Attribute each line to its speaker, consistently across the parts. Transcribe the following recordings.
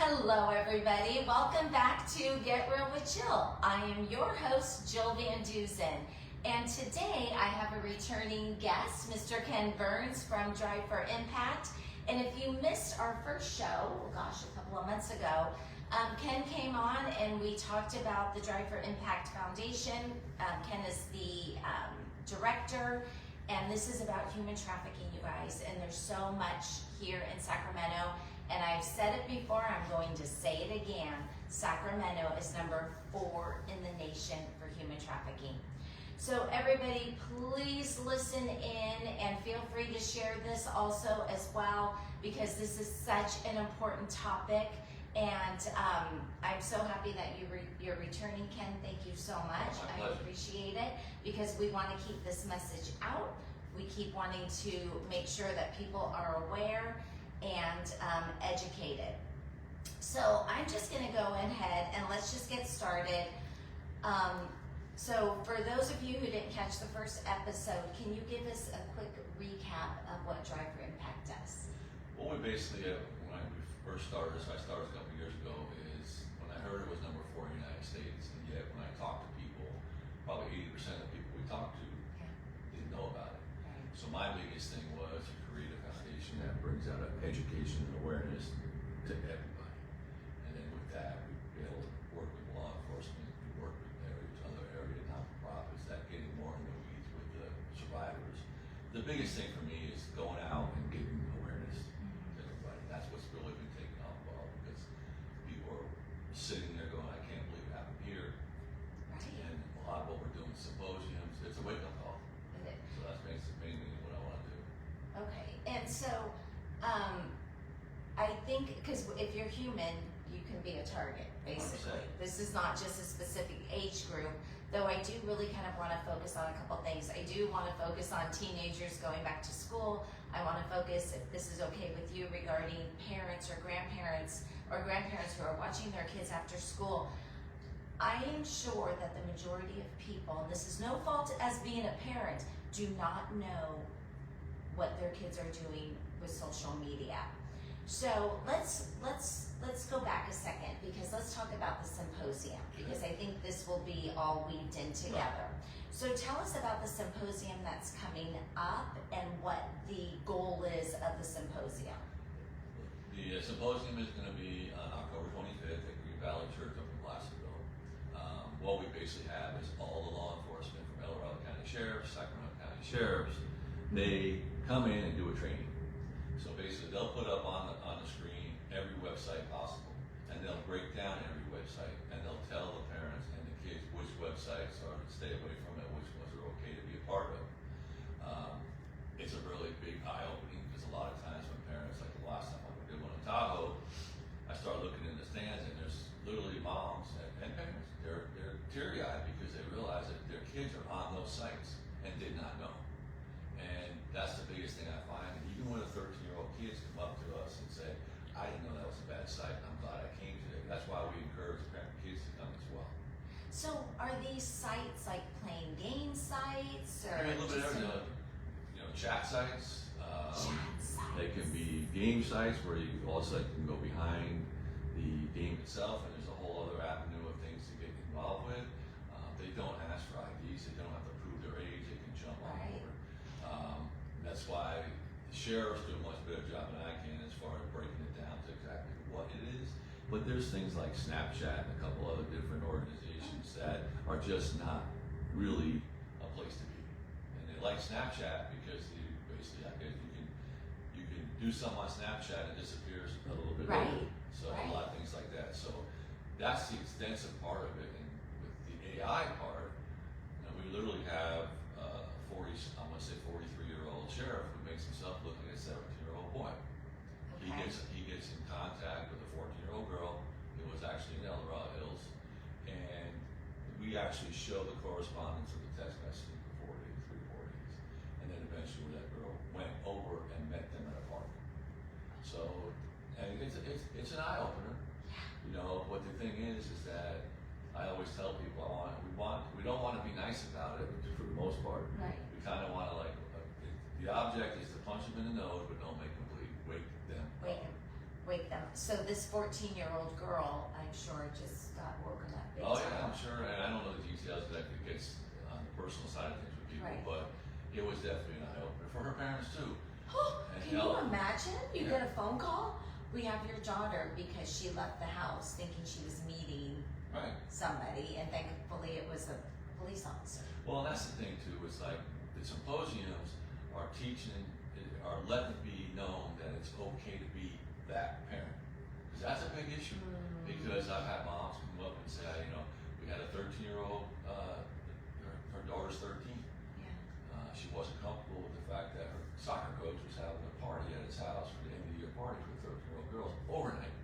Speaker 1: Hello everybody, welcome back to Get Real with Jill. I am your host, Jill Van Dusen, and today I have a returning guest, Mr. Ken Byrnes from Drive4Impact. And if you missed our first show, oh gosh, a couple of months ago, Ken came on and we talked about the Drive4Impact Foundation. Ken is the director, and this is about human trafficking, you guys, and there's so much here in Sacramento. And I've said it before, I'm going to say it again. Sacramento is number 4 in the nation for human trafficking. So everybody, please listen in and feel free to share this also as well, because this is such an important topic. And I'm so happy that you're returning, Ken. Thank you so much. I appreciate it, because we want to keep this message out. We keep wanting to make sure that people are aware and educated. So I'm just going to go ahead and let's just get started. So for those of you who didn't catch the first episode, can you give us a quick recap of what Drive4Impact does?
Speaker 2: What we basically, when we first started this, I started a couple years ago, is when I heard it was number 4 in the United States, and yet when I talked to people, probably 80% of the people we talked to didn't know about it.
Speaker 1: Right.
Speaker 2: So my biggest thing was to create a foundation that brings out education and awareness to everybody. And then with that, we be able to work with law enforcement, we work with other area non-profits that getting more in the weeds with the survivors. The biggest thing for me is going out and getting awareness to everybody. That's what's really been taken off ball, because people are sitting there going, I can't believe it happened here.
Speaker 1: Right.
Speaker 2: And a lot of what we're doing, symposiums, it's a wake-up call. So that's mainly what I want to do.
Speaker 1: Okay, and so I think, because if you're human, you can be a target, basically.
Speaker 2: 100%.
Speaker 1: This is not just a specific age group, though I do really kind of want to focus on a couple things. I do want to focus on teenagers going back to school. I want to focus, if this is okay with you, regarding parents or grandparents who are watching their kids after school. I am sure that the majority of people, and this is no fault as being a parent, do not know what their kids are doing with social media. So let's go back a second, because let's talk about the symposium, because I think this will be all weaved in together. So tell us about the symposium that's coming up and what the goal is of the symposium.
Speaker 2: The symposium is going to be on October 25th at Green Valley Church up in Placerville. What we basically have is all the law enforcement from El Dorado County Sheriffs, Sacramento County Sheriffs. They come in and do a training. So basically they'll put up on the screen every website possible, and they'll break down every website, and they'll tell the parents and the kids which websites are to stay away from it, which ones are okay to be a part of. It's a really big eye-opening, because a lot of times when parents, like the last time I did one in Tahoe, I started looking in the stands and there's literally moms and parents. They're teary-eyed because they realize that their kids are on those sites and did not know. And that's the biggest thing I find. And even when the 13-year-old kids come up to us and say, I didn't know that was a bad site, and I'm glad I came today. That's why we encourage kids to come as well.
Speaker 1: So are these sites like playing game sites, or
Speaker 2: I mean, a little bit of everything. Chat sites. They can be game sites where you also can go behind the game itself, and there's a whole other avenue of things to get involved with. They don't ask for IDs. They don't have to prove their age. They can jump on board. That's why the sheriffs do a much better job than I can as far as breaking it down to exactly what it is. But there's things like Snapchat and a couple other different organizations that are just not really a place to be. And they like Snapchat because basically, I guess you can do something on Snapchat and it disappears a little bit later. So a lot of things like that. So that's the extensive part of it. And with the AI part, we literally have I'm going to say 43-year-old sheriff who makes himself look like a 17-year-old boy. Okay. He gets in contact with a 14-year-old girl who was actually in El Dorado Hills, and we actually show the correspondence of the text messaging for 4 days, 3-4 days, and then eventually that girl went over and met them at a park. So, and it's an eye opener, But the thing is that I always tell people we don't want to be nice about it for the most part.
Speaker 1: Right.
Speaker 2: We kind of want to the object is to punch them in the nose, but don't make them bleed. Wake them up.
Speaker 1: wake them. So this 14-year-old girl, I'm sure, just got woken up.
Speaker 2: Oh yeah, I'm sure, and I don't know the details that gets on the personal side of things with people,
Speaker 1: Right.
Speaker 2: but it was definitely an eye-opener for her parents too. And
Speaker 1: Can you imagine? You get a phone call. We have your daughter because she left the house thinking she was meeting
Speaker 2: Right.
Speaker 1: somebody, and thankfully it was a police officer.
Speaker 2: Well, that's the thing too. It's like the symposiums are teaching, are letting it be known that it's okay to be that parent, because that's a big issue. Because I've had moms come up and say, you know, we had a 13-year-old, her daughter's 13.
Speaker 1: Yeah.
Speaker 2: She wasn't comfortable with the fact that her soccer coach was having a party at his house for the end of the year party for 13-year-old girls overnight.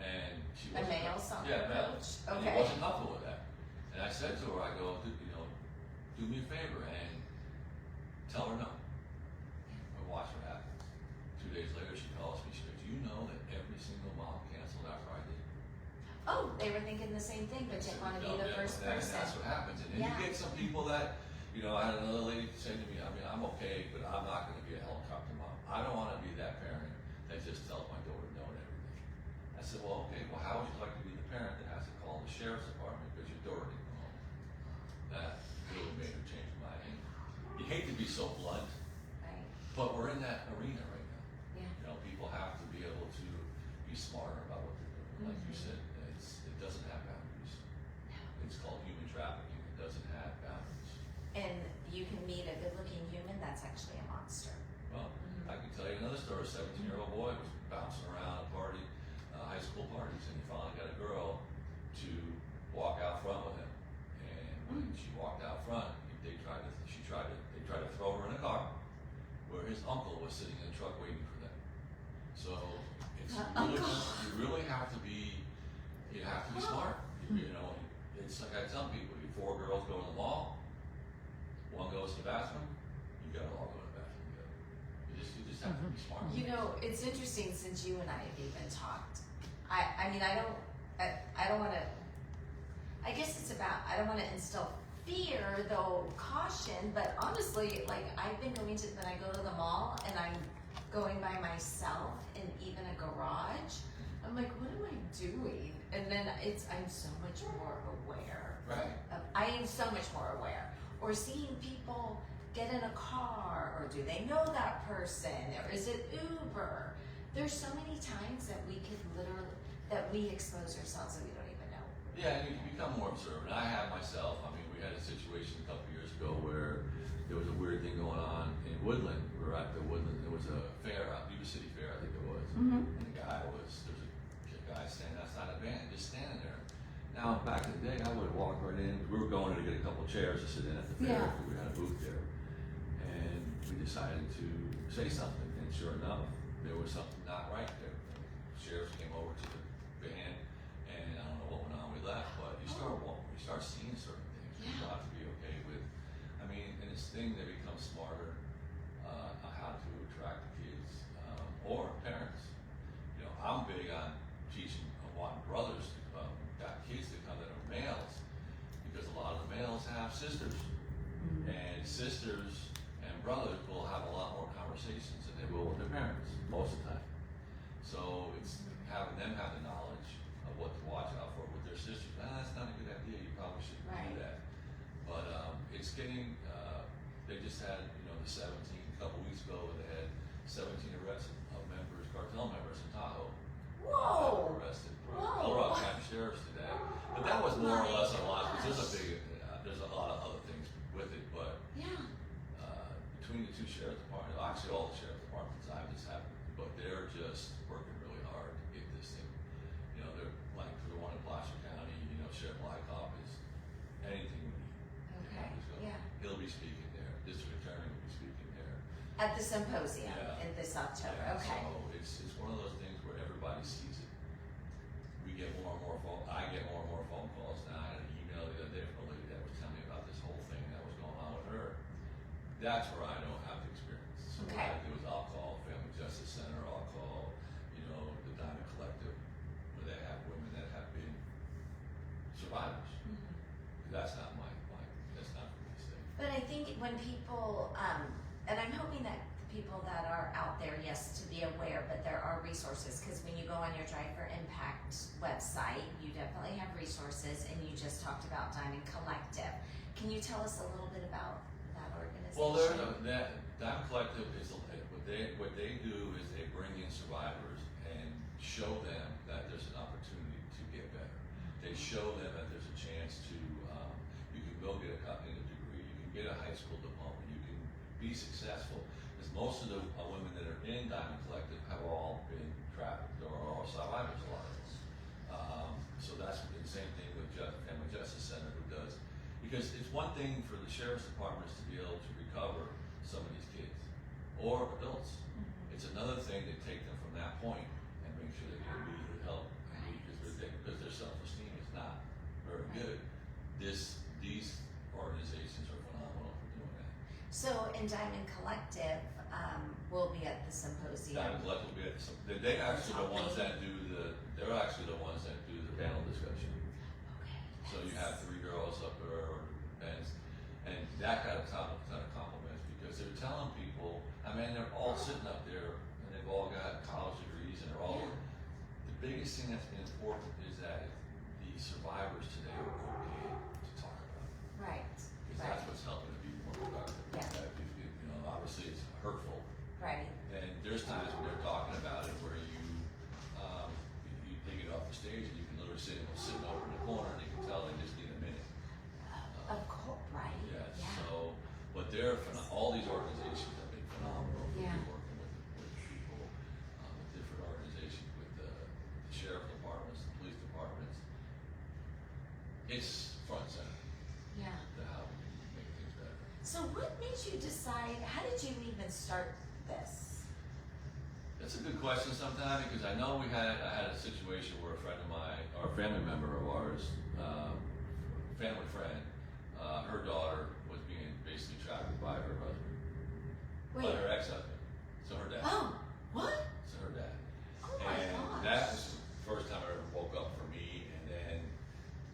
Speaker 2: And she
Speaker 1: A
Speaker 2: wasn't
Speaker 1: male soccer
Speaker 2: yeah, male.
Speaker 1: coach.
Speaker 2: And
Speaker 1: Okay.
Speaker 2: he wasn't comfortable with that. And I said to her, I go, you know, do me a favor and tell her no. And watch what happens. 2 days later, she calls me. She goes, do you know that every single mom canceled after I did?
Speaker 1: Oh, they were thinking the same thing, but didn't want to be the first
Speaker 2: And
Speaker 1: person.
Speaker 2: that's what happens. And then
Speaker 1: Yeah.
Speaker 2: you get some people that, you know, I had another lady say to me, I mean, I'm okay, but I'm not going to be a helicopter mom. I don't want to be that parent that just tells my daughter no to everything. I said, well, okay, well, how would you like to be the parent that has to call the sheriff's department because your daughter didn't come home? That really made her change her mind. And you hate to be so blunt,
Speaker 1: Right.
Speaker 2: but we're in that arena right now.
Speaker 1: Yeah.
Speaker 2: You know, people have to be able to be smarter about what they're doing. Like you said, it doesn't have boundaries. It's called human trafficking. It doesn't have boundaries.
Speaker 1: And you can meet a good-looking human that's actually a monster.
Speaker 2: Well, I can tell you another story. A 17-year-old boy was bouncing around a party, high school parties, and he finally got a girl to walk out front with him. And when she walked out front, they tried to throw her in a car where his uncle was sitting in the truck waiting for them. So it's you really have to be smart. You know, it's like I tell people, 4 girls go to the mall, one goes to the bathroom, you gotta all go to the bathroom together. You just have to be smart.
Speaker 1: You know, it's interesting since you and I have even talked. I mean, I don't want to. I guess it's about. I don't want to instill fear, though caution. But honestly, like I've been going to when I go to the mall and I'm going by myself in even a garage. I'm like, what am I doing? And then I'm so much more aware.
Speaker 2: Right.
Speaker 1: I am so much more aware. Or seeing people get in a car, or do they know that person, or is it Uber? There's so many times that we could we expose ourselves and we don't even know.
Speaker 2: Yeah, you become more observant. I have myself. I mean, we had a situation a couple years ago where there was a weird thing going on in Woodland. We were at the Woodland. There was a fair out, Yuba City Fair, I think it was. And the guy there was a guy standing outside a van, just standing there. Now, back in the day, I would have walked right in. We were going to get a couple of chairs to sit in at the fair because we had a booth there. And we decided to say something. And sure enough, there was something not right there. The sheriff came over to the van, and I don't know what went on. We left, but you start seeing certain things. You have to be okay with. I mean, and it's thing that becomes smarter on how to attract kids or parents. You know, I'm big on teaching, wanting brothers got kids that come that are males, because a lot of the males have sisters, and sisters and brothers will have a lot more conversations than they will with their parents most of the time. So it's having them have the knowledge of what to watch out for with their sisters. That's not a good idea. You probably shouldn't do that. But it's getting. They just had the 17 a couple weeks ago. They had 17 arrests of members, cartel members in Tahoe.
Speaker 1: Whoa!
Speaker 2: Arrested.
Speaker 1: Whoa!
Speaker 2: Colorado County Sheriff's today. But that was more or less a lot. Because there's a lot of other things with it. But between the two sheriff departments, actually all the sheriff departments, I've just had, but they're just working really hard to get this thing. You know, they're like the one in Placer County. Sheriff Lycop is anything we need.
Speaker 1: Okay.
Speaker 2: He'll be speaking there. District Attorney will be speaking there.
Speaker 1: At the symposium in this October. Okay.
Speaker 2: So it's one of those things where everybody sees it. We get more and more I get more and more phone calls now. I had an email the other day from a lady that was telling me about this whole thing that was going on with her. That's where I don't have the experience. So what I do is I'll call Family Justice Center, I'll call, the Diamond Collective, where they have women that have been survivors. That's not that's not for me to say.
Speaker 1: But I think when people, and I'm hoping that the people that are out there, yes, to be aware, but there are resources, because when you go on your Drive for Impact website, you definitely have resources, and you just talked about Diamond Collective. Can you tell us a little bit about that organization?
Speaker 2: Well, that Diamond Collective is what they do is they bring in survivors and show them that there's an opportunity to get better. They show them that there's a chance to you can go get a degree, you can get a high school diploma, you can be successful. Because most of the women that are in Diamond Collective have all been trafficked or are survivors a lot of them. So that's the same thing with Family Justice Center who does. Because it's one thing for the sheriff's departments to be able to recover some of these kids or adults. It's another thing to take them from that point and make sure they get immediate help because their self-esteem is not very good. These organizations are phenomenal for doing that.
Speaker 1: So in Diamond Collective, we'll be at the symposium.
Speaker 2: Diamond Collective will be at they're actually the ones that do the panel discussion.
Speaker 1: Okay.
Speaker 2: So you have 3 girls up there, and that got a ton of compliments because they're telling people. I mean, they're all sitting up there, and they've all got college degrees, and they're all.
Speaker 1: Yeah.
Speaker 2: The biggest thing that's been important is that the survivors today are okay to talk about it.
Speaker 1: Right.
Speaker 2: Because that's what's helping to be more productive.
Speaker 1: Yeah.
Speaker 2: Obviously it's hurtful.
Speaker 1: Right.
Speaker 2: And there's times when they're talking about it where you take it off the stage and you can literally sitting over in the corner and you can tell they just need a minute.
Speaker 1: Of course, right.
Speaker 2: Yeah. So, but all these organizations have been phenomenal.
Speaker 1: Yeah.
Speaker 2: We're working with people, with different organizations, with the sheriff departments, the police departments. It's front and center.
Speaker 1: Yeah.
Speaker 2: To how we can make things better.
Speaker 1: So what made you decide, how did you even start this?
Speaker 2: That's a good question sometimes because I know I had a situation where a friend of mine, or a family member of ours, family friend, her daughter was being basically trafficked by her husband.
Speaker 1: Wait.
Speaker 2: By her ex-husband. So her dad.
Speaker 1: Oh, what?
Speaker 2: So her dad.
Speaker 1: Oh my
Speaker 2: And
Speaker 1: gosh.
Speaker 2: that was the first time I ever woke up for me. And then,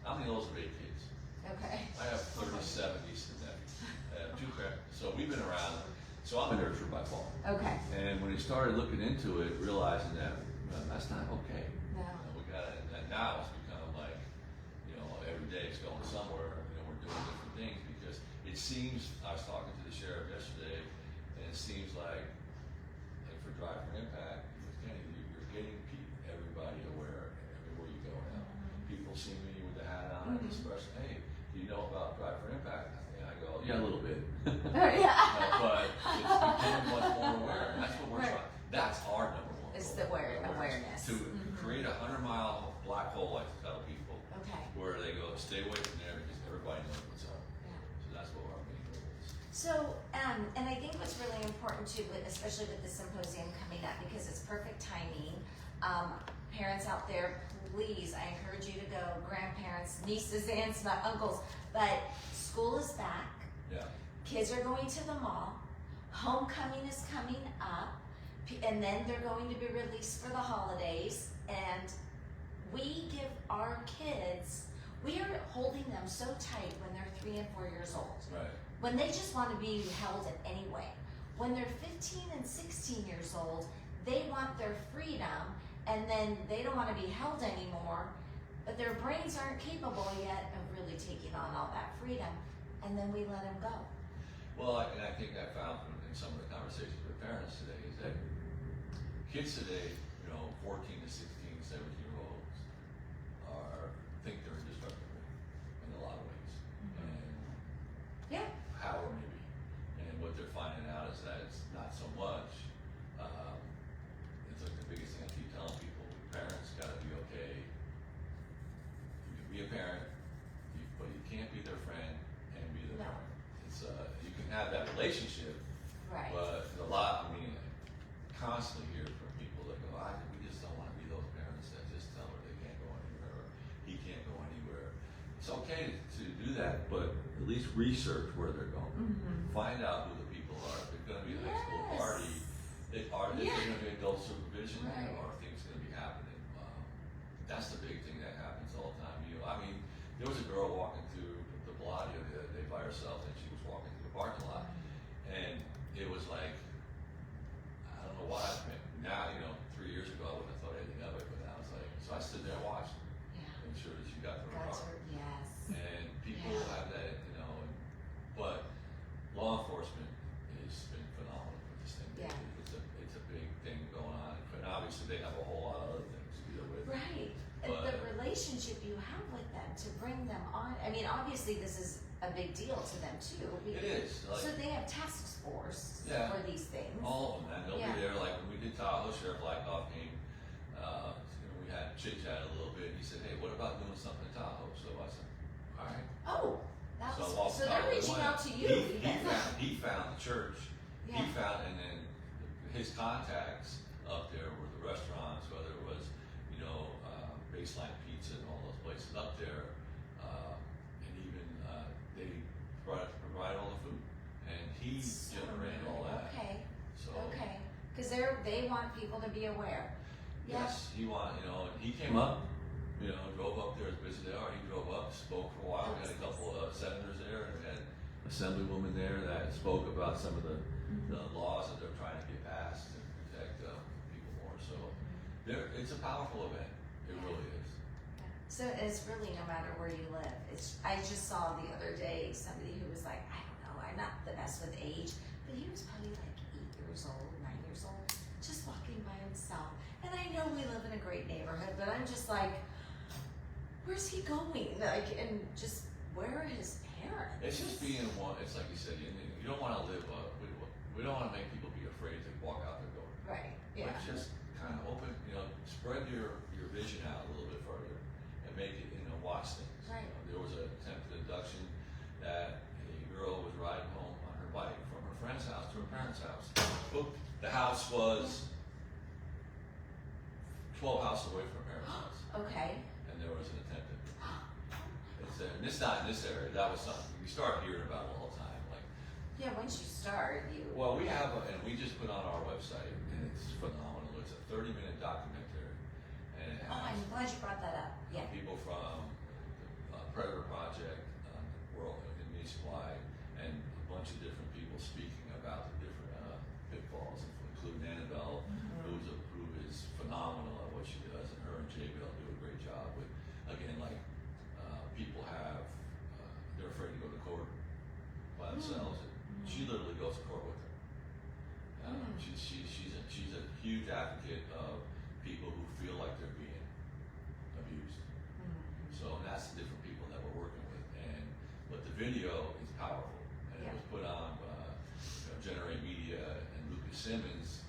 Speaker 2: how many of those are 8 kids?
Speaker 1: Okay.
Speaker 2: I have 37 nieces and nephews. I have 2 parents. So we've been around. So I'm a nurturer by fault.
Speaker 1: Okay.
Speaker 2: And when he started looking into it, realizing that that's not okay.
Speaker 1: No.
Speaker 2: We got it, and now it's become like, every day it's going somewhere. We're doing different things because it seems. I was talking to the sheriff yesterday, and it seems like for Drive for Impact, you're getting everybody aware everywhere you go now. People see me with the hat on and this person, hey, do you know about Drive for Impact? And I go, yeah, a little bit.
Speaker 1: Yeah.
Speaker 2: But it's becoming much more aware, and that's what we're trying. That's our number one.
Speaker 1: It's
Speaker 2: goal,
Speaker 1: the awareness.
Speaker 2: To create a 100-mile black hole, like to tell people,
Speaker 1: Okay.
Speaker 2: where they go, stay away from there because everybody knows what's up.
Speaker 1: Yeah.
Speaker 2: So that's what our main goal is.
Speaker 1: So, and I think what's really important too, especially with the symposium coming up, because it's perfect timing. Parents out there, please, I encourage you to go. Grandparents, nieces, aunts, not uncles. But school is back.
Speaker 2: Yeah.
Speaker 1: Kids are going to the mall. Homecoming is coming up, and then they're going to be released for the holidays. And we give our kids, we are holding them so tight when they're 3 and 4 years old.
Speaker 2: Right.
Speaker 1: When they just want to be held in any way. When they're 15 and 16 years old, they want their freedom, and then they don't want to be held anymore, but their brains aren't capable yet of really taking on all that freedom, and then we let them go.
Speaker 2: Well, and I think I found in some of the conversations with parents today is that kids today, 14 to 16, 17-year-olds think they're indestructible in a lot of ways. And
Speaker 1: Yeah.
Speaker 2: power maybe. And what they're finding out is that it's not so much. It's like the biggest thing I keep telling people, parents gotta be okay. You can be a parent, but you can't be their friend and be their
Speaker 1: No.
Speaker 2: parent. It's you can have that relationship,
Speaker 1: Right.
Speaker 2: but constantly hear from people that go, we just don't want to be those parents that just tell her they can't go anywhere or he can't go anywhere. It's okay to do that, but at least research where they're going. Find out who the people are. If they're going to be a high school party, is there going to be adult supervision there, or are things going to be happening? That's the big thing that happens all the time. There was a girl walking through the Bellagio the other day by herself, and she was walking through the parking lot, and it was like, I don't know why. Now, 3 years ago, I whole lot of other things to deal with.
Speaker 1: Right. And
Speaker 2: But-
Speaker 1: the relationship you have with them to bring them on. I mean, obviously this is a big deal to them too.
Speaker 2: It is. Like,
Speaker 1: So they have task force
Speaker 2: Yeah.
Speaker 1: for these things.
Speaker 2: all of them, and they'll
Speaker 1: Yeah.
Speaker 2: be there. Like when we did Tahoe, Sheriff Blackoff came. We had chit chat a little bit. He said, "Hey, what about doing something in Tahoe?" So I said, "All right."
Speaker 1: Oh, that
Speaker 2: So,
Speaker 1: was,
Speaker 2: while
Speaker 1: so they're
Speaker 2: Tahoe
Speaker 1: reaching
Speaker 2: went,
Speaker 1: out to you.
Speaker 2: He found the church.
Speaker 1: Yeah.
Speaker 2: He found, and then his contacts up there were the restaurants, whether it was, Baseline Pizza and all those places up there, and even they provide all the food, and he generated all that.
Speaker 1: Okay.
Speaker 2: So
Speaker 1: Okay. Because they want people to be aware. Yeah.
Speaker 2: yes, and he came up, drove up there as busy they are. He drove up, spoke for a while. We had a couple of senators there, and we had assemblywoman there that spoke about some of the laws that they're trying to get passed and protect people more. So it's a powerful event. It really is.
Speaker 1: So it's really no matter where you live. I just saw the other day somebody who was like, I don't know, I'm not the best with age, but he was probably like 8 years old, 9 years old, just walking by himself. And I know we live in a great neighborhood, but I'm just like, where's he going? Like, and just where are his parents?
Speaker 2: It's just being one. It's like you said. You don't want to live. We don't want to make people be afraid to walk out their door.
Speaker 1: Right. Yeah.
Speaker 2: But just kind of open. Spread your vision out a little bit further and make it. Watch things.
Speaker 1: Right.
Speaker 2: There was an attempted abduction that a girl was riding home on her bike from her friend's house to her parents' house. Oop, the house was 12 houses away from her parents' house.
Speaker 1: Okay.
Speaker 2: And there was an attempted. It's not in this area. That was something we start hearing about it all the time. Like,
Speaker 1: Yeah, once you start,
Speaker 2: well, we have, and we just put on our website, and it's phenomenal. It's a 30-minute documentary, and it
Speaker 1: Oh,
Speaker 2: has
Speaker 1: I'm glad you brought that up. Yeah.
Speaker 2: people from the Predator Project, world nationwide, and a bunch of different people speaking about the different pitfalls, including Annabelle, who is phenomenal at what she does, and her and JBL do a great job with, again, like people have, they're afraid to go to court by themselves. She literally goes to court with them. She's a huge advocate of people who feel like they're being abused. So that's the different people that we're working with, but the video is powerful, and it was put on Generate Media and Lucas Simmons.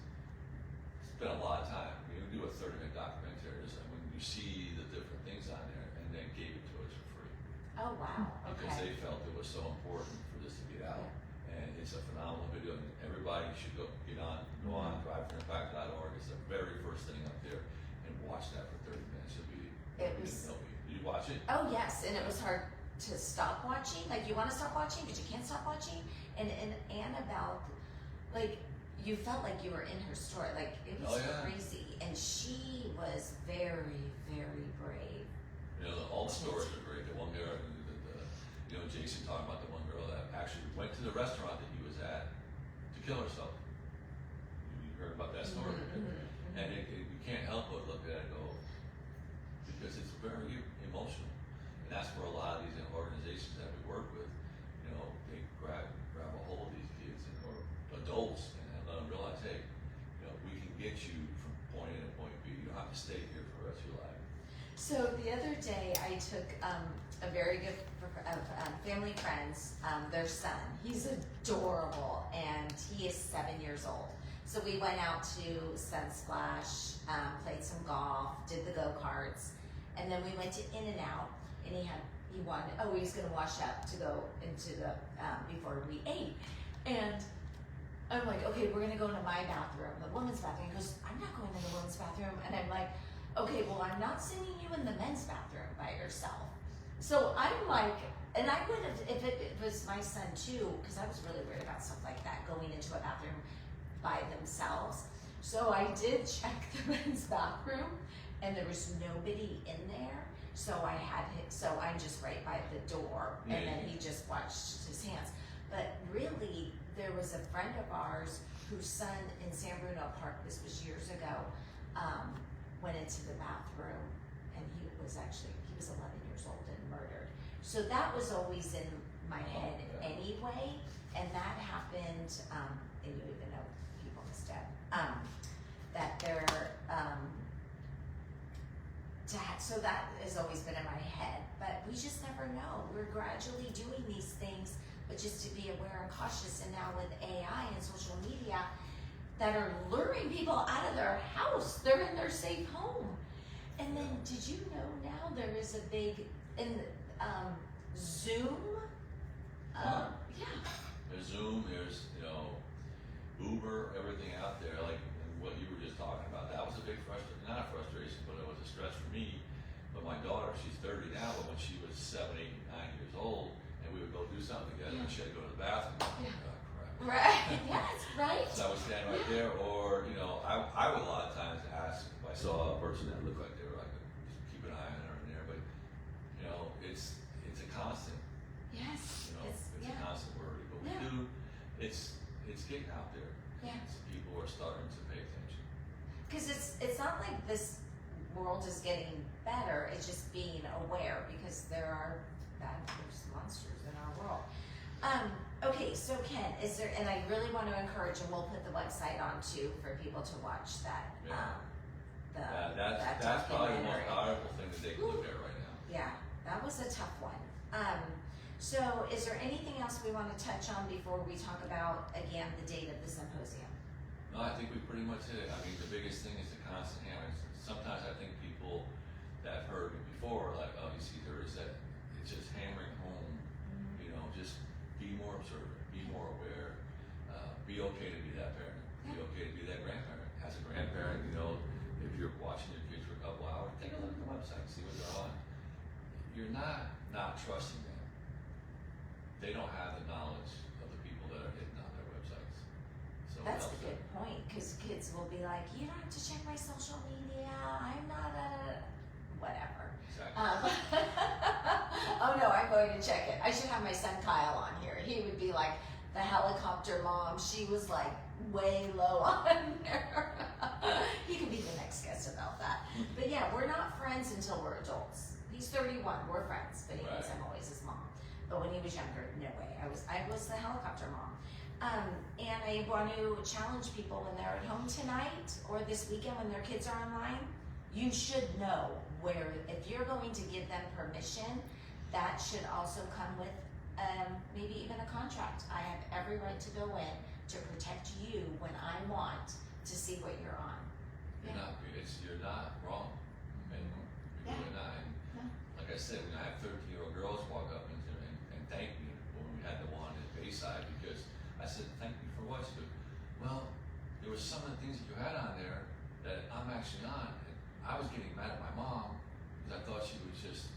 Speaker 2: Spent a lot of time. We do a 30-minute documentary, and when you see the different things on there, and then gave it to us for free.
Speaker 1: Oh, wow.
Speaker 2: Because
Speaker 1: Okay.
Speaker 2: they felt it was so important for this to get out. And it's a phenomenal video, and everybody should go on Drive4Impact.org. It's the very first thing up there, and watch that for 30 minutes. Did you watch it?
Speaker 1: Oh, yes, and it was hard to stop watching. Like, you want to stop watching, but you can't stop watching. And Annabelle, like, you felt like you were in her story. Like, it was crazy. And she was very, very brave.
Speaker 2: All the stories are great. The one girl, Jason talking about the one girl that actually went to the restaurant that he was at to kill herself. You heard about that story? And you can't help but look at it and go, because it's very emotional. And that's where a lot of these organizations that we work with, they grab a hold of these kids or adults and let them realize, hey, we can get you from point A to point B. You don't have to stay here for the rest of your life.
Speaker 1: So the other day, I took a very good family friends, their son. He's adorable, and he is 7 years old. So we went out to Sunsplash, played some golf, did the go-karts, and then we went to In-N-Out, and he was going to wash up to go into the, before we ate. And I'm like, okay, we're going to go into my bathroom, the women's bathroom. He goes, I'm not going in the women's bathroom. And I'm like, okay, well, I'm not sending you in the men's bathroom by yourself. So I'm like, and I would have, if it was my son too, because I was really worried about stuff like that, going into a bathroom by themselves. So I did check the men's bathroom, and there was nobody in there. So I'm just right by the door, and then he just washed his hands. But really, there was a friend of ours whose son in San Bruno Park, this was years ago, went into the bathroom, and he was 11 years old and murdered. So that was always in my head anyway, and that happened, and you even know people is dead, that there, so that has always been in my head, but we just never know. We're gradually doing these things, but just to be aware and cautious. And now with AI and social media that are luring people out of their house, they're in their safe home. And then, did you know now there is a big Zoom? Yeah.
Speaker 2: There's Zoom. There's Uber. Everything out there, like what you were just talking about. That was a big frustration. Not a frustration, but it was a stress for me. But my daughter, she's 30 now, but when she was 7, 8, 9 years old, and we would go do something together, and she had to go to the bathroom.
Speaker 1: Yeah.
Speaker 2: Oh, crap.
Speaker 1: Right. Yes. Right.
Speaker 2: So I would stand right there, or I would a lot of times ask if I saw a person that looked like they were like, keep an eye on her in there. But it's a constant.
Speaker 1: Yes.
Speaker 2: It's a constant worry. But we do. It's getting out there.
Speaker 1: Yeah.
Speaker 2: People are starting to pay attention.
Speaker 1: Because it's not like this world is getting better. It's just being aware, because there are there's monsters in our world. Okay, so Ken, is there? And I really want to encourage, and we'll put the website on too for people to watch that.
Speaker 2: Yeah. That's probably the most powerful thing that they can look at right now.
Speaker 1: Yeah, that was a tough one. So is there anything else we want to touch on before we talk about, again, the date of the symposium?
Speaker 2: No, I think we pretty much hit it. I mean, the biggest thing is the constant hammering. Sometimes I think people that have heard it before, like, oh, you see, there is that. It's just hammering home. Just be more observant, be more aware. Be okay to be that parent. Be okay to be that grandparent. As a grandparent, if you're watching your kids for a couple hours, take a look at the website, see what they're on. You're not trusting them. They don't have the knowledge of the people that are hitting on their websites. So
Speaker 1: that's a good point, because kids will be like, you don't have to check my social media. I'm not whatever.
Speaker 2: Exactly.
Speaker 1: Oh no, I'm going to check it. I should have my son Kyle on here. He would be like the helicopter mom. She was like way low on there. He could be the next guest about that. But yeah, we're not friends until we're adults. He's 31. We're friends, but he thinks I'm always his mom. But when he was younger, no way. I was the helicopter mom. And I want to challenge people when they're at home tonight or this weekend when their kids are online. You should know where, if you're going to give them permission, that should also come with maybe even a contract. I have every right to go in to protect you when I want to see what you're on.
Speaker 2: You're not wrong. You're really not. And like I said, when I have 13-year-old girls walk up and thank me when we had the one at Bayside, because I said, thank you for what? She goes, well, there were some of the things that you had on there that I'm actually on. And I was getting mad at my mom because I thought she was just,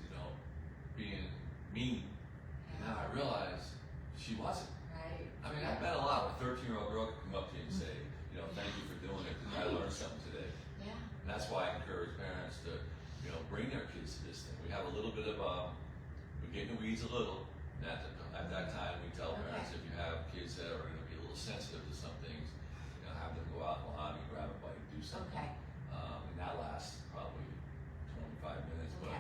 Speaker 2: being mean. And now I realize she wasn't.
Speaker 1: Right.
Speaker 2: I mean, I bet a lot. A 13-year-old girl could come up to you and say, thank you for doing it because I learned something today.
Speaker 1: Yeah.
Speaker 2: And that's why I encourage parents to, bring their kids to this thing. We have a little bit of, we get in the weeds a little. And at that time, we tell parents, if you have kids that are going to be a little sensitive to some things, have them go out in the lobby, grab a bite, do something.
Speaker 1: Okay.
Speaker 2: And that lasts probably 25 minutes, but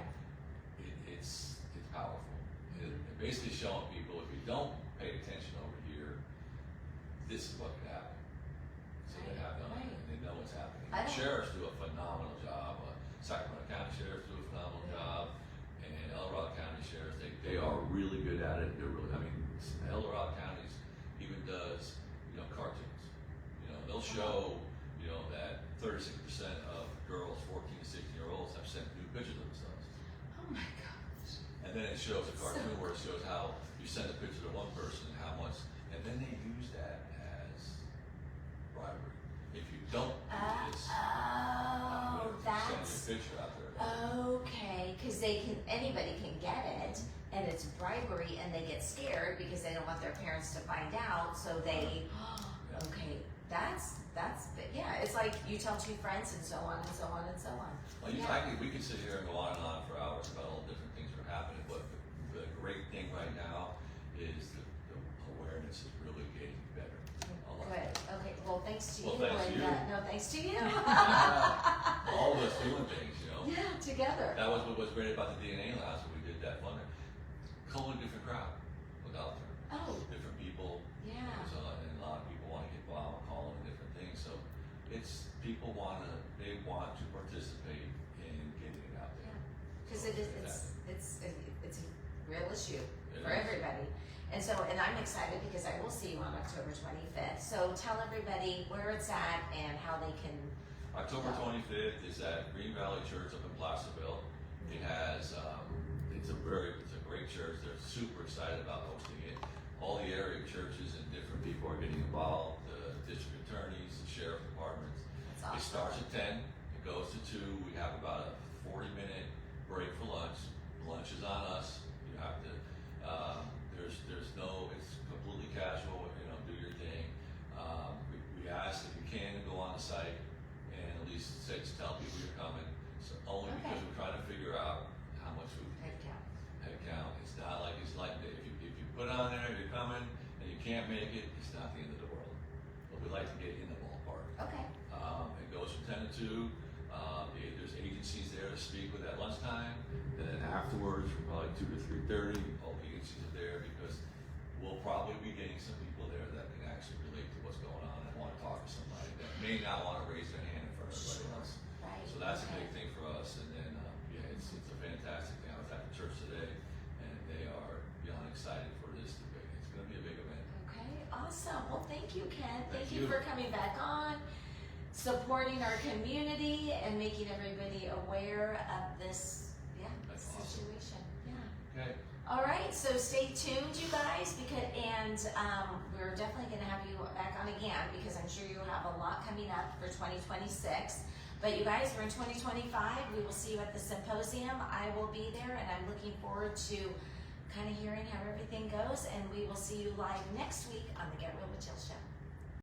Speaker 2: it's powerful. It basically showing people, if you don't pay attention over here, this is what could happen. So they have them, and they know what's happening. Sheriffs do a phenomenal job. Sacramento County Sheriffs do a phenomenal job, and El Dorado County Sheriffs, they are really good at it. They're really, El Dorado County even does, cartoons. They'll show, that 36% of girls 14 to 16-year-olds have sent new pictures of themselves.
Speaker 1: Oh my gosh.
Speaker 2: And then it shows a cartoon where it shows how you send a picture to one person and how much, and then they use that as bribery. If you don't do this, send your picture out there.
Speaker 1: Okay, because anybody can get it, and it's bribery, and they get scared because they don't want their parents to find out, so they, okay, that's, it's like you tell two friends and so on and so on and so on.
Speaker 2: Well, we could sit here and go on and on for hours about all the different things that are happening, but the great thing right now is the awareness is really getting better.
Speaker 1: Good. Okay. Well, thanks to you.
Speaker 2: Thanks to you.
Speaker 1: No, thanks to you.
Speaker 2: All of us doing things,
Speaker 1: Yeah, together.
Speaker 2: That was what was great about the DNA labs when we did that funder. Totally different crowd without them.
Speaker 1: Oh.
Speaker 2: Different people.
Speaker 1: Yeah.
Speaker 2: And a lot of people want to get involved, calling different things. So people want to participate in getting it out there.
Speaker 1: it is. It's a real issue for
Speaker 2: is.
Speaker 1: everybody. And so, and I'm excited because I will see you on October 25th. So tell everybody where it's at and how they can.
Speaker 2: October 25th is at Green Valley Church up in Placerville. It has, it's a great church. They're super excited about hosting it. All the area churches and different people are getting involved. The district attorneys, the sheriff departments.
Speaker 1: That's awesome.
Speaker 2: It starts at 10. It goes to 2. We have about a 40-minute break for lunch. Lunch is on us. You have to. There's no. It's completely casual. You know, do your thing. We ask if you can go on the site and at least tell people you're coming. So only because we're trying to figure out how much we
Speaker 1: Head count.
Speaker 2: head count. It's not like if you put on there you're coming and you can't make it, it's not the end of the world. But we like to get in the ballpark.
Speaker 1: Okay.
Speaker 2: It goes from 10 to 2. There's agencies there to speak with at lunchtime, and then afterwards from probably 2 to 3:30, all the agencies are there because we'll probably be getting some people there that can actually relate to what's going on and want to talk to somebody that may not want to raise their hand in front of everybody else.
Speaker 1: Right.
Speaker 2: So that's a big thing for us, and then it's a fantastic thing. I was at the church today, and they are beyond excited for this debate. It's going to be a big event.
Speaker 1: Okay, awesome. Well, thank you, Ken. Thank
Speaker 2: Thank you.
Speaker 1: you for coming back on, supporting our community, and making everybody aware of this
Speaker 2: That's awesome.
Speaker 1: situation. Yeah.
Speaker 2: Okay.
Speaker 1: All right, so stay tuned, you guys, we're definitely going to have you back on again because I'm sure you'll have a lot coming up for 2026. But you guys, we're in 2025. We will see you at the symposium. I will be there, and I'm looking forward to kind of hearing how everything goes. And we will see you live next week on the Get Real with Jill show.